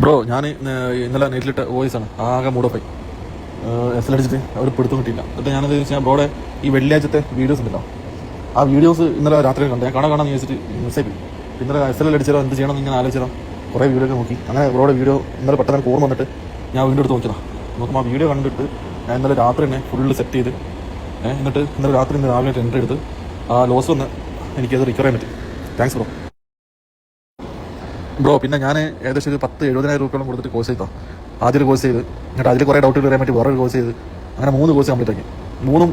Bro ഞാൻ ഇന്നലെ നെറ്റിലിട്ട voice ആണ് ആകെ മൂടോപ്പായി. എസ് എൽ അടിച്ചിട്ട് അവർ പിടുത്തം കിട്ടിയില്ല. എന്നിട്ട് ഞാനത് വെച്ചാൽ ബ്രോയുടെ ഈ വെള്ളിയാഴ്ചത്തെ വീഡിയോസ് ഉണ്ടല്ലോ, ആ വീഡിയോസ് ഇന്നലെ രാത്രി കണ്ടു. ഞാൻ കാണാൻ ചോദിച്ചിട്ട് മെസ്സേജ് ഇന്നലെ എസ് എൽ അടിച്ചാലോ എന്ത് ചെയ്യണം ഇങ്ങനെ ആലോചിച്ചാൽ കുറേ വീഡിയോ ഒക്കെ നോക്കി. അങ്ങനെ ബ്രോയുടെ വീഡിയോ ഇന്നലെ പെട്ടെന്ന് ഓർമ്മ വന്നിട്ട് ഞാൻ വീഡിയോ എടുത്ത് നോക്കിയതാണ്. നോക്കുമ്പോൾ ആ വീഡിയോ കണ്ടിട്ട് ഞാൻ ഇന്നലെ രാത്രി തന്നെ ഫുള്ള് സെറ്റ് ചെയ്ത് എന്നിട്ട് ഇന്നലെ രാത്രി ഇന്ന് രാവിലെ എൻട്രി എടുത്ത് ആ ലോസ് വന്ന് എനിക്കത് റിക്കവർ ചെയ്യാൻ പറ്റി. Thanks bro. പിന്നെ ഞാൻ ഏകദേശം ഒരു 70,000 രൂപയോളം കൊടുത്തിട്ട് കോഴ്സ് ചെയ്തോ. ആദ്യം ഒരു കോഴ്സ് ചെയ്ത് എന്നിട്ട് അതിൽ കുറേ ഡൗട്ട് വരാൻ വേണ്ടി വേറൊരു കോഴ്സ് ചെയ്ത് അങ്ങനെ 3 കോഴ്സ് കംപ്ലീറ്റ് ആക്കി.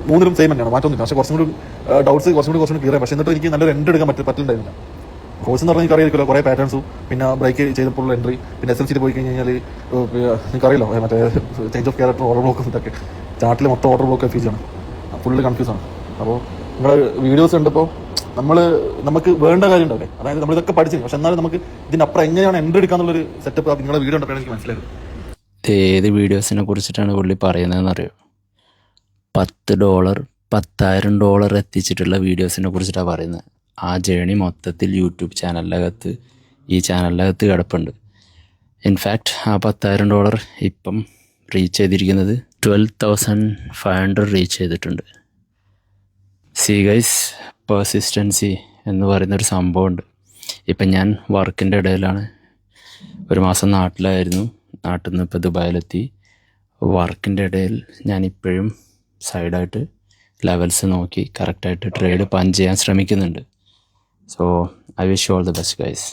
മൂന്നിലും സെയിം തന്നെയാണ്, മാറ്റമൊന്നുമില്ല. പക്ഷേ കുറച്ചും കൂടി ഡൗട്ട്സ് കുറച്ചും കൂടി ക്ലിയർ ആയി. പക്ഷേ എന്നിട്ട് എനിക്ക് നല്ലൊരു എൻട്രി എടുക്കാൻ പറ്റുന്നുണ്ടായിരുന്നില്ല. കോഴ്സ് എന്ന് പറഞ്ഞാൽ എനിക്കറിയില്ല, കുറേ പാറ്റേൺസും പിന്നെ ബ്രേക്ക് ചെയ്തപ്പോഴുള്ള എൻട്രി, പിന്നെ SLC പോയി കഴിഞ്ഞാൽ നിങ്ങൾക്കറിയില്ലോ മറ്റേ change of character order block ഇതൊക്കെ ചാർട്ടിൽ മൊത്തം ഓർഡർ ബ്ലോക്ക് ഫീസാണ്. ഫുള്ള് കൺഫ്യൂസാണ്. അപ്പോൾ നിങ്ങൾ വീഡിയോസ് കണ്ടപ്പോൾ നമുക്ക് വേണ്ട കാര്യം ഉണ്ടാവില്ലേ, അതായത് നമ്മളിതൊക്കെ പഠിച്ചു, പക്ഷെ എന്നാലും നമുക്ക് ഇതിനപ്പുറം എങ്ങനെയാണ് എൻട്രി എടുക്കാന്നുള്ളൊരു സെറ്റപ്പ് നിങ്ങളുടെ വീഡിയോ ഉണ്ടപ്പോൾ എനിക്ക് മനസ്സിലായത്. ഏത് വീഡിയോസിനെ കുറിച്ചിട്ടാണ് പുള്ളി പറയുന്നതെന്ന് അറിയോ? $10 $10,000 എത്തിച്ചിട്ടുള്ള വീഡിയോസിനെ കുറിച്ചിട്ടാണ് പറയുന്നത്. ആ ജേണി മൊത്തത്തിൽ യൂട്യൂബ് ചാനലിനകത്ത് ഈ ചാനലിനകത്ത് കിടപ്പുണ്ട്. ഇൻഫാക്റ്റ് ആ $10,000 ഇപ്പം റീച്ച് ചെയ്തിരിക്കുന്നത് 12,500 റീച്ച് ചെയ്തിട്ടുണ്ട്. സി ഗൈസ്, പെർസിസ്റ്റൻസി എന്ന് പറയുന്നൊരു സംഭവമുണ്ട്. ഇപ്പം ഞാൻ വർക്കിൻ്റെ ഇടയിലാണ്. ഒരു മാസം നാട്ടിലായിരുന്നു. നാട്ടിൽ നിന്ന് ഇപ്പോൾ ദുബായിലെത്തി. വർക്കിൻ്റെ ഇടയിൽ ഞാനിപ്പോഴും സൈഡായിട്ട് ലെവൽസ് നോക്കി കറക്റ്റായിട്ട് ട്രേഡ് പഞ്ച് ചെയ്യാൻ ശ്രമിക്കുന്നുണ്ട്. So I wish you all the best guys.